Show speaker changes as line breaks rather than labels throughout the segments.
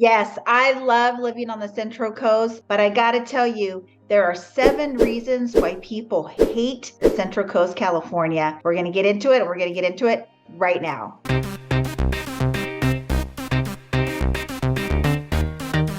Yes, I love living on the Central Coast, but I got to tell you, there are 7 reasons why people hate the Central Coast, California. We're going to get into it, and we're going to get into it right now.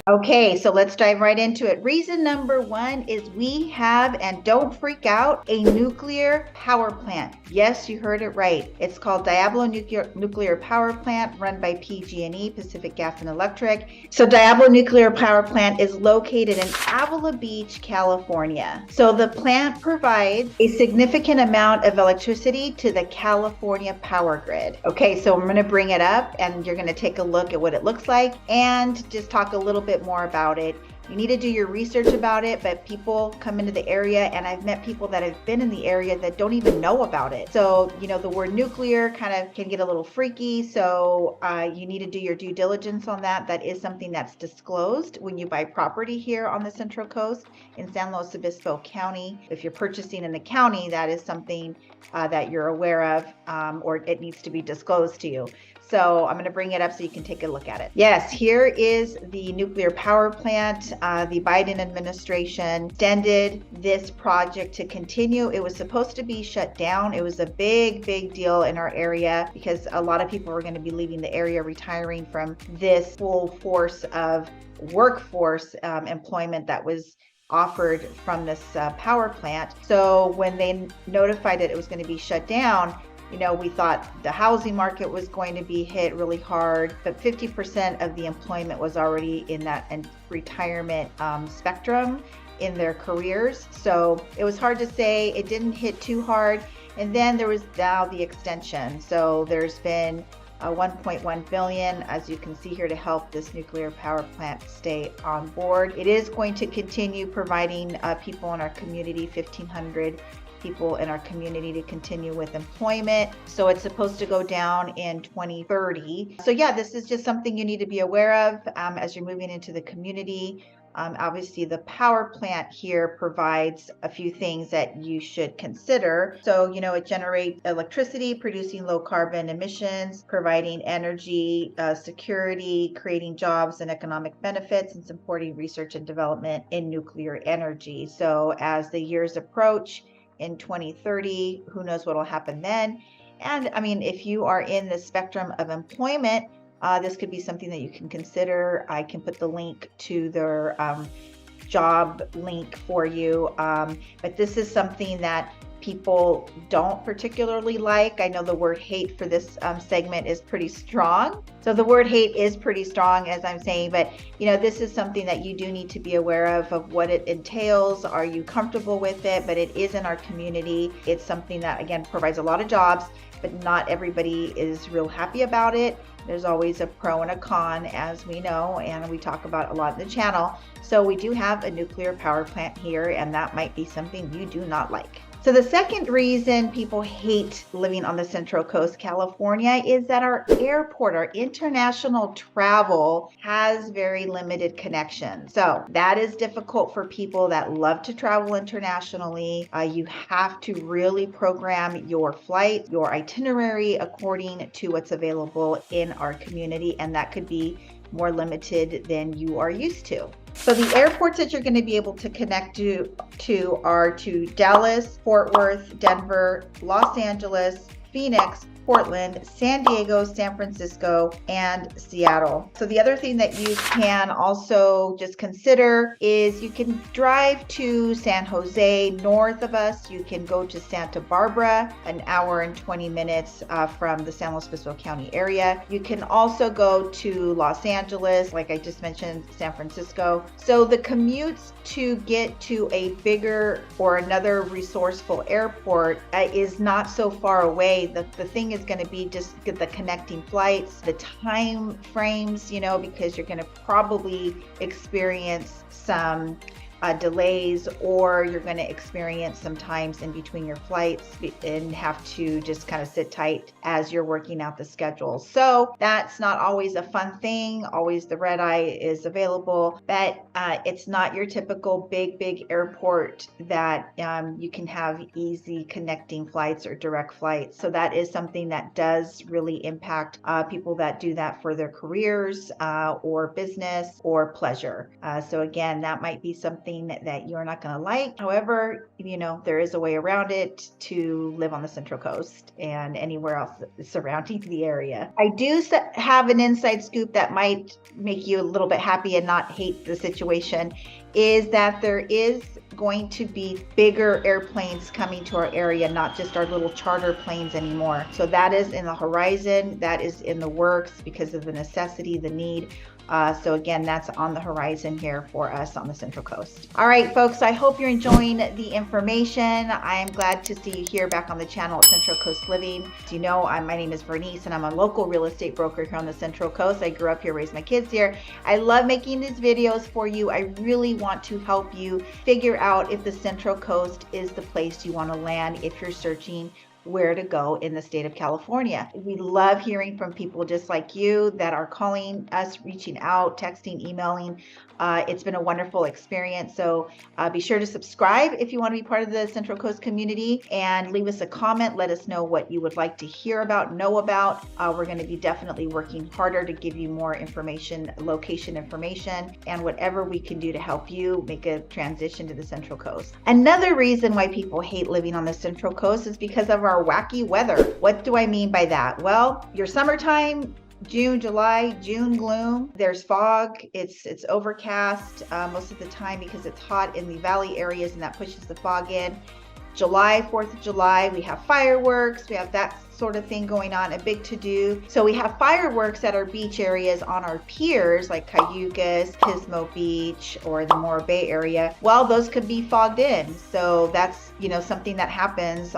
Okay, so let's dive right into it. Reason number 1 is we have, and don't freak out, a nuclear power plant. Yes, you heard it right. It's called Diablo Nuclear Power Plant, run by PG&E, Pacific Gas and Electric. So Diablo Nuclear Power Plant is located in Avila Beach, California. So the plant provides a significant amount of electricity to the California power grid. Okay, so I'm going to bring it up and you're going to take a look at what it looks like and just talk a little bit more about it. You need to do your research about it, but people come into the area, and I've met people that have been in the area that don't even know about it. So, the word nuclear kind of can get a little freaky. So you need to do your due diligence on that. That is something that's disclosed when you buy property here on the Central Coast in San Luis Obispo County. If you're purchasing in the county, that is something that you're aware of, or it needs to be disclosed to you. So I'm going to bring it up so you can take a look at it. Yes, here is the nuclear power plant. The Biden administration extended this project to continue. It was supposed to be shut down. It was a big deal in our area because a lot of people were going to be leaving the area, retiring from this full force of workforce employment that was offered from this power plant. So when they notified that it was going to be shut down, we thought the housing market was going to be hit really hard, but 50% of the employment was already in that retirement spectrum in their careers. So it was hard to say. It didn't hit too hard. And then there was now the extension. So there's been $1.1 billion, as you can see here, to help this nuclear power plant stay on board. It is going to continue providing people in our community, 1,500 people in our community, to continue with employment. So it's supposed to go down in 2030. So yeah, this is just something you need to be aware of as you're moving into the community. Obviously, the power plant here provides a few things that you should consider. So, it generates electricity, producing low carbon emissions, providing energy security, creating jobs and economic benefits, and supporting research and development in nuclear energy. So as the years approach, in 2030, who knows what will happen then. And if you are in the spectrum of employment, this could be something that you can consider. I can put the link to their job link for you. But this is something that people don't particularly like. I know the word hate for this segment is pretty strong. So the word hate is pretty strong, as I'm saying, but this is something that you do need to be aware of what it entails. Are you comfortable with it? But it is in our community. It's something that, again, provides a lot of jobs, but not everybody is real happy about it. There's always a pro and a con, as we know, and we talk about a lot in the channel. So we do have a nuclear power plant here, and that might be something you do not like. So the second reason people hate living on the Central Coast, California, is that our airport, our international travel, has very limited connections. So that is difficult for people that love to travel internationally. You have to really program your flight, your itinerary according to what's available in our community, and that could be more limited than you are used to. So the airports that you're going to be able to connect to are to Dallas, Fort Worth, Denver, Los Angeles, Phoenix, Portland, San Diego, San Francisco, and Seattle. So the other thing that you can also just consider is you can drive to San Jose. North of us, you can go to Santa Barbara, an hour and 20 minutes from the San Luis Obispo County area. You can also go to Los Angeles, like I just mentioned, San Francisco. So the commutes to get to a bigger or another resourceful airport is not so far away. The thing is going to be just get the connecting flights, the time frames, because you're going to probably experience some delays, or you're going to experience some times in between your flights and have to just kind of sit tight as you're working out the schedule. So that's not always a fun thing. Always the red eye is available, but it's not your typical big airport that you can have easy connecting flights or direct flights. So that is something that does really impact people that do that for their careers or business or pleasure. So again, that might be something that you're not going to like. However, there is a way around it to live on the Central Coast and anywhere else surrounding the area. I do have an inside scoop that might make you a little bit happy and not hate the situation, is that there is going to be bigger airplanes coming to our area, not just our little charter planes anymore. So that is in the horizon, that is in the works because of the necessity, the need. So again, that's on the horizon here for us on the Central Coast. All right, folks, I hope you're enjoying the information. I am glad to see you here back on the channel at Central Coast Living. As you know, my name is Bernice, and I'm a local real estate broker here on the Central Coast. I grew up here, raised my kids here. I love making these videos for you. I really want to help you figure out if the Central Coast is the place you want to land if you're searching where to go in the state of California. We love hearing from people just like you that are calling us, reaching out, texting, emailing. It's been a wonderful experience. So be sure to subscribe if you want to be part of the Central Coast community, and leave us a comment. Let us know what you would like to hear about, know about. We're going to be definitely working harder to give you more information, location information, and whatever we can do to help you make a transition to the Central Coast. Another reason why people hate living on the Central Coast is because of our wacky weather. What do I mean by that? Well, your summertime, June, July, June gloom, there's fog, it's overcast most of the time because it's hot in the valley areas, and that pushes the fog in. July, 4th of July, we have fireworks, we have that sort of thing going on, a big to-do. So we have fireworks at our beach areas on our piers like Cayucas, Pismo Beach, or the Morro Bay area. Well, those could be fogged in. So that's, something that happens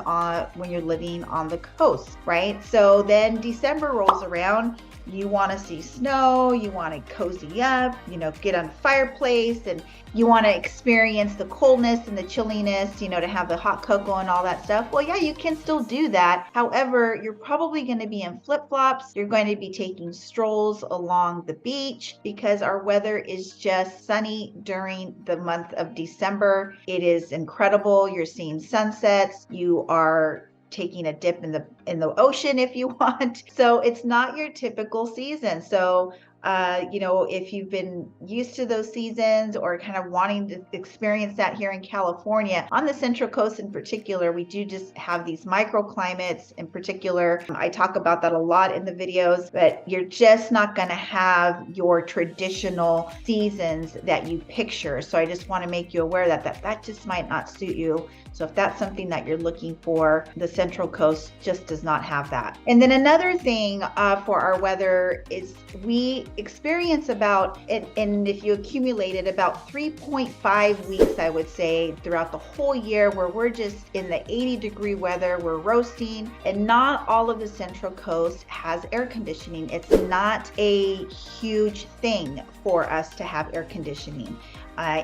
when you're living on the coast, right? So then December rolls around. You want to see snow, you want to cozy up, get on a fireplace, and you want to experience the coldness and the chilliness, to have the hot cocoa and all that stuff. Well, yeah, you can still do that. However, you're probably going to be in flip-flops. You're going to be taking strolls along the beach because our weather is just sunny during the month of December. It is incredible. You're seeing sunsets. You are taking a dip in the ocean if you want. So it's not your typical season. So if you've been used to those seasons or kind of wanting to experience that here in California, on the Central Coast in particular, we do just have these microclimates in particular. I talk about that a lot in the videos, but you're just not going to have your traditional seasons that you picture. So I just want to make you aware that just might not suit you. So if that's something that you're looking for, the Central Coast just does not have that. And then another thing for our weather is we experience about, and if you accumulate it, about 3.5 weeks, I would say, throughout the whole year where we're just in the 80-degree weather, we're roasting, and not all of the Central Coast has air conditioning. It's not a huge thing for us to have air conditioning.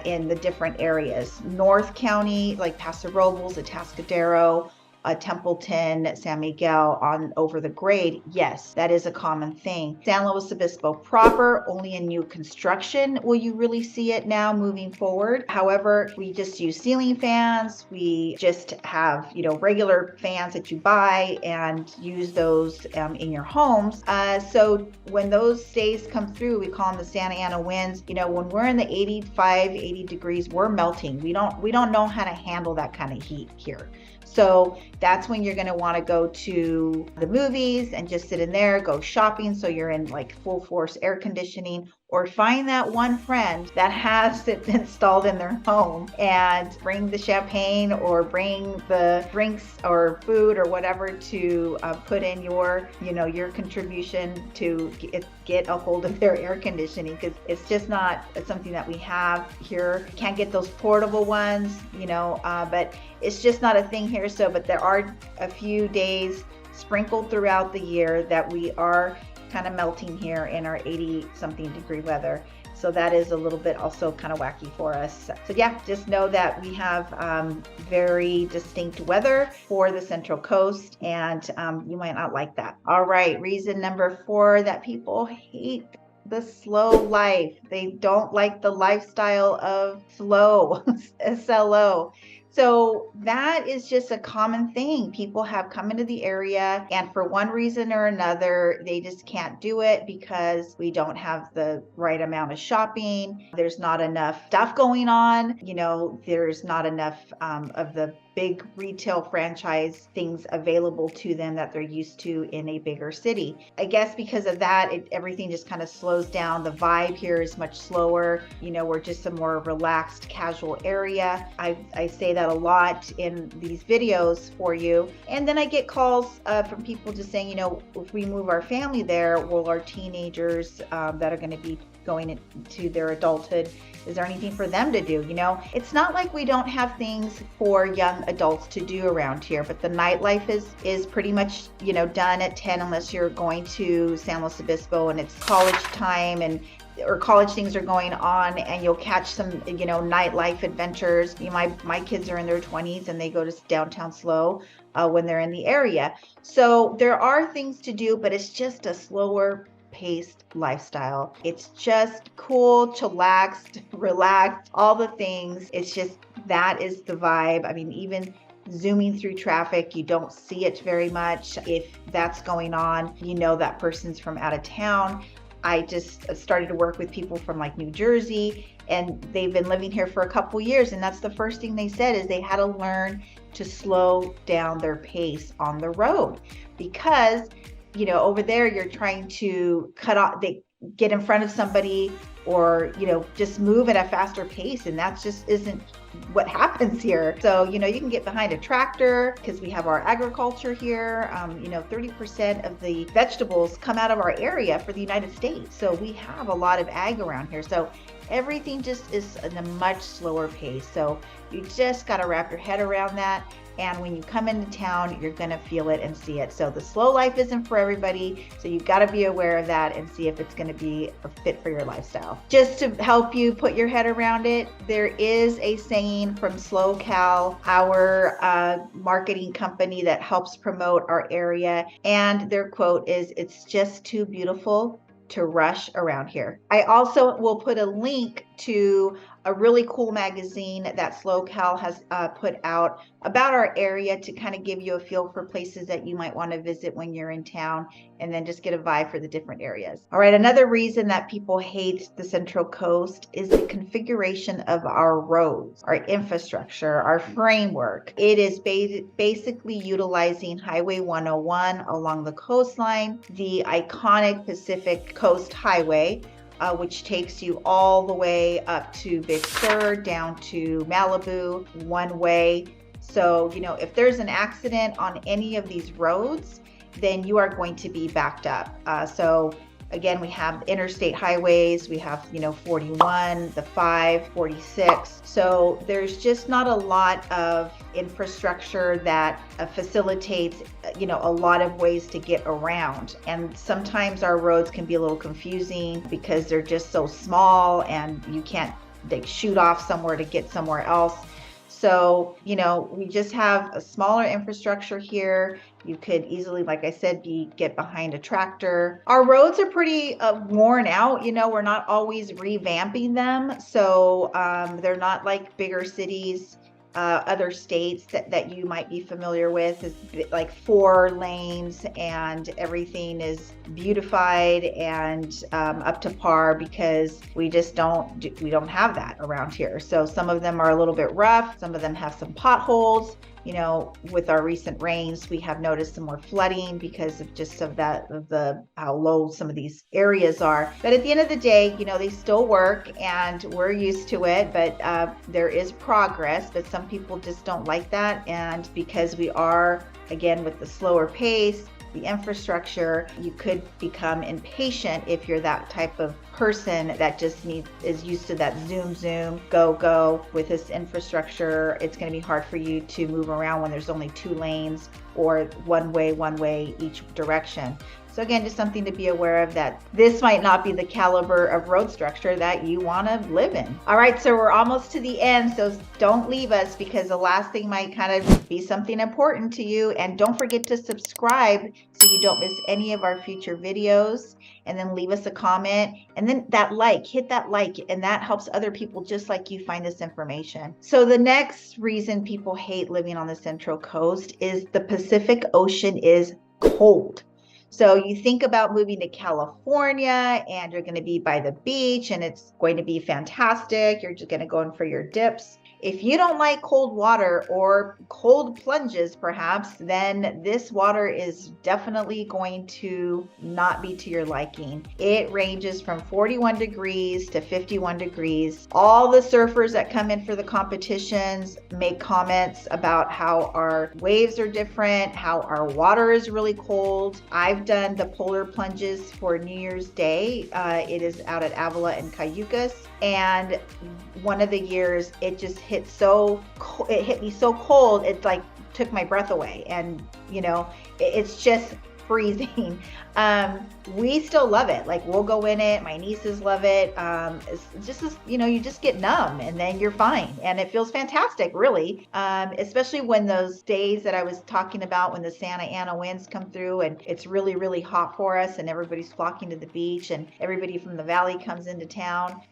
In the different areas. North County, like Paso Robles, Atascadero, Templeton, San Miguel, on over the grade, yes, that is a common thing. San Luis Obispo proper, only in new construction will you really see it now moving forward. However, we just use ceiling fans. We just have, regular fans that you buy and use those in your homes. So when those days come through, we call them the Santa Ana winds. When we're in the 80 degrees, we're melting. We don't know how to handle that kind of heat here. So that's when you're going to want to go to the movies and just sit in there, go shopping. So you're in like full force air conditioning, or find that one friend that has it installed in their home and bring the champagne or bring the drinks or food or whatever to put in your contribution to get a hold of their air conditioning, because it's just not something that we have here. You can't get those portable ones, but it's just not a thing here. So, but there are a few days sprinkled throughout the year that we are kind of melting here in our 80 something degree weather. So that is a little bit also kind of wacky for us. So yeah, just know that we have very distinct weather for the Central Coast, and you might not like that. All right, reason number 4 that people hate the slow life. They don't like the lifestyle of slow, SLO. So that is just a common thing. People have come into the area, and for one reason or another, they just can't do it because we don't have the right amount of shopping. There's not enough stuff going on. There's not enough of the big retail franchise things available to them that they're used to in a bigger city. I guess because of that, everything just kind of slows down. The vibe here is much slower. We're just a more relaxed, casual area. I say that a lot in these videos for you. And then I get calls from people just saying, if we move our family there, will our teenagers that are going to be going into their adulthood, is there anything for them to do? It's not like we don't have things for young adults to do around here, but the nightlife is pretty much, done at 10 unless you're going to San Luis Obispo and it's college time or college things are going on, and you'll catch some, nightlife adventures. My kids are in their 20s and they go to downtown SLO when they're in the area. So there are things to do, but it's just a slower paced lifestyle. It's just cool, chillaxed, relaxed, all the things. It's just, that is the vibe. I mean, even zooming through traffic, you don't see it very much. If that's going on, that person's from out of town. I just started to work with people from like New Jersey, and they've been living here for a couple years, and that's the first thing they said is they had to learn to slow down their pace on the road, because over there you're trying to they get in front of somebody or just move at a faster pace, and that just isn't what happens here. So you can get behind a tractor because we have our agriculture here. 30% of the vegetables come out of our area for the United States, so we have a lot of ag around here. So everything just is in a much slower pace. So you just got to wrap your head around that. And when you come into town, you're going to feel it and see it. So the slow life isn't for everybody. So you've got to be aware of that and see if it's going to be a fit for your lifestyle. Just to help you put your head around it, there is a saying from SLO Cal, our marketing company that helps promote our area. And their quote is, "It's just too beautiful to rush around here." I also will put a link to a really cool magazine that SLO Cal has put out about our area to kind of give you a feel for places that you might want to visit when you're in town, and then just get a vibe for the different areas. All right, another reason that people hate the Central Coast is the configuration of our roads, our infrastructure, our framework. It is basically utilizing Highway 101 along the coastline, the iconic Pacific Coast Highway, which takes you all the way up to Big Sur, down to Malibu, one way. So, if there's an accident on any of these roads, then you are going to be backed up. So again, we have interstate highways, we have, 41, the 5, 46. So there's just not a lot of infrastructure that facilitates, a lot of ways to get around. And sometimes our roads can be a little confusing because they're just so small and you can't shoot off somewhere to get somewhere else. So, we just have a smaller infrastructure here. You could easily, like I said, get behind a tractor. Our roads are pretty worn out. We're not always revamping them. So they're not like bigger cities. Other states that you might be familiar with is like 4 lanes and everything is beautified and up to par, because we just don't have that around here. So some of them are a little bit rough. Some of them have some potholes. With our recent rains, we have noticed some more flooding because of how low some of these areas are. But at the end of the day, they still work and we're used to it, but there is progress, but some people just don't like that. And because we are, again, with the slower pace, the infrastructure, you could become impatient if you're that type of person that just is used to that zoom, go with this infrastructure. It's going to be hard for you to move around when there's only 2 lanes or one way each direction. So again, just something to be aware of, that this might not be the caliber of road structure that you want to live in. All right, so we're almost to the end, so don't leave us, because the last thing might kind of be something important to you. And don't forget to subscribe so you don't miss any of our future videos. And then leave us a comment, and then hit that like, and that helps other people just like you find this information. So the next reason people hate living on the Central Coast is the Pacific Ocean is cold. So you think about moving to California and you're going to be by the beach and it's going to be fantastic. You're just going to go in for your dips. If you don't like cold water or cold plunges, perhaps, then this water is definitely going to not be to your liking. It ranges from 41 degrees to 51 degrees. All the surfers that come in for the competitions make comments about how our waves are different, how our water is really cold. I've done the polar plunges for New Year's Day. It is out at Avila and Cayucas. And one of the years it just hit me so cold, it's like took my breath away. And it's just freezing. We still love it. Like, we'll go in it. My nieces love it. It's just, you just get numb and then you're fine. And it feels fantastic, really. Especially when those days that I was talking about, when the Santa Ana winds come through and it's really, really hot for us and everybody's flocking to the beach and everybody from the valley comes into town.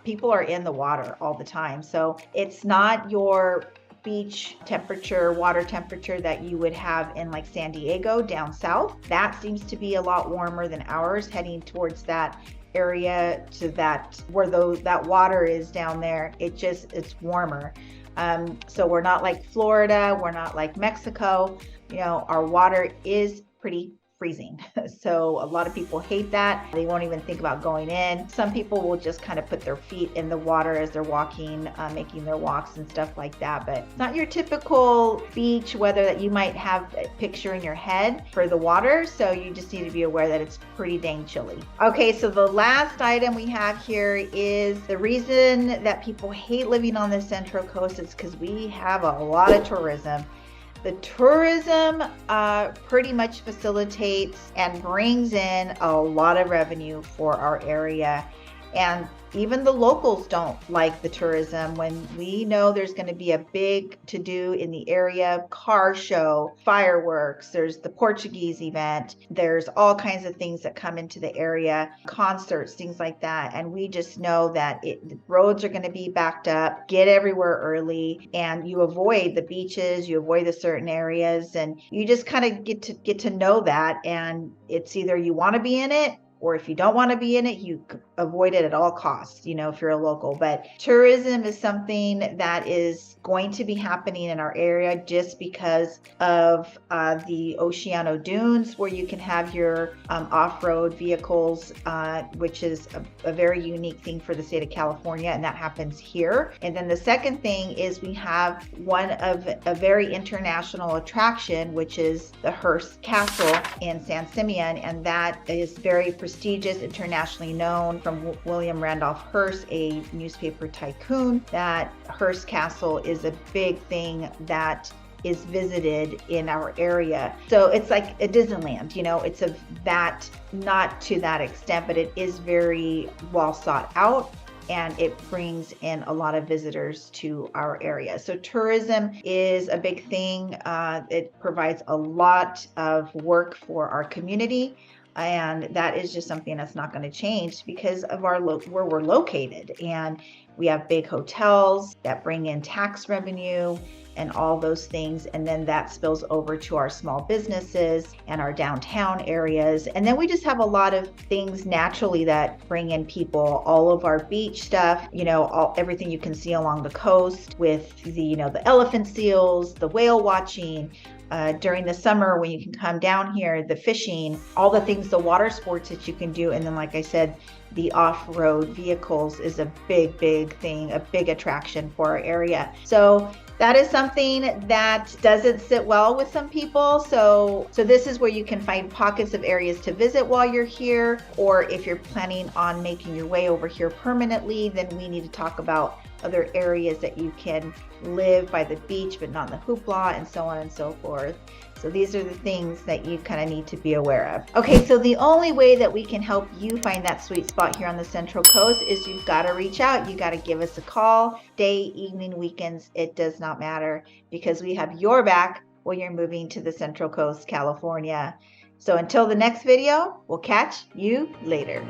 People are in the water all the time. So it's not your beach temperature, water temperature that you would have in like San Diego down south. That seems to be a lot warmer than ours, heading towards that area to where that water is down there. It's warmer. So we're not like Florida, we're not like Mexico. Our water is pretty freezing. So a lot of people hate that. They won't even think about going in. Some people will just kind of put their feet in the water as they're walking, making their walks and stuff like that. But it's not your typical beach weather that you might have a picture in your head for the water. So you just need to be aware that it's pretty dang chilly. Okay, so the last item we have here is the reason that people hate living on the Central Coast is because we have a lot of tourism. The tourism pretty much facilitates and brings in a lot of revenue for our area. And even the locals don't like the tourism when we know there's going to be a big to-do in the area, car show, fireworks, there's the Portuguese event, there's all kinds of things that come into the area, concerts, things like that. And we just know that the roads are going to be backed up, get everywhere early, and you avoid the beaches, you avoid the certain areas, and you just kind of get to know that. And it's either you want to be in it, or if you don't want to be in it, you avoid it at all costs, if you're a local. But tourism is something that is going to be happening in our area just because of the Oceano Dunes, where you can have your off-road vehicles, which is a very unique thing for the state of California, and that happens here. And then the second thing is we have one of a very international attraction, which is the Hearst Castle in San Simeon, and that is very prestigious, internationally known, from William Randolph Hearst, a newspaper tycoon. That Hearst Castle is a big thing that is visited in our area. So it's like a Disneyland, it's not to that extent, but it is very well sought out, and it brings in a lot of visitors to our area. So tourism is a big thing. It provides a lot of work for our community. And that is just something that's not going to change because of where we're located. And we have big hotels that bring in tax revenue and all those things. And then that spills over to our small businesses and our downtown areas. And then we just have a lot of things naturally that bring in people, all of our beach stuff, everything you can see along the coast with the elephant seals, the whale watching, during the summer when you can come down here, the fishing, all the things, the water sports that you can do. And then, like I said, the off-road vehicles is a big, big thing, a big attraction for our area. So that is something that doesn't sit well with some people. So this is where you can find pockets of areas to visit while you're here, or if you're planning on making your way over here permanently, then we need to talk about other areas that you can live by the beach but not in the hoopla, and so on and so forth. So these are the things that you kind of need to be aware of. Okay, so the only way that we can help you find that sweet spot here on the Central Coast is you've got to reach out. You got to give us a call, day, evening, weekends, it does not matter, because we have your back when you're moving to the Central Coast, California. So until the next video, we'll catch you later.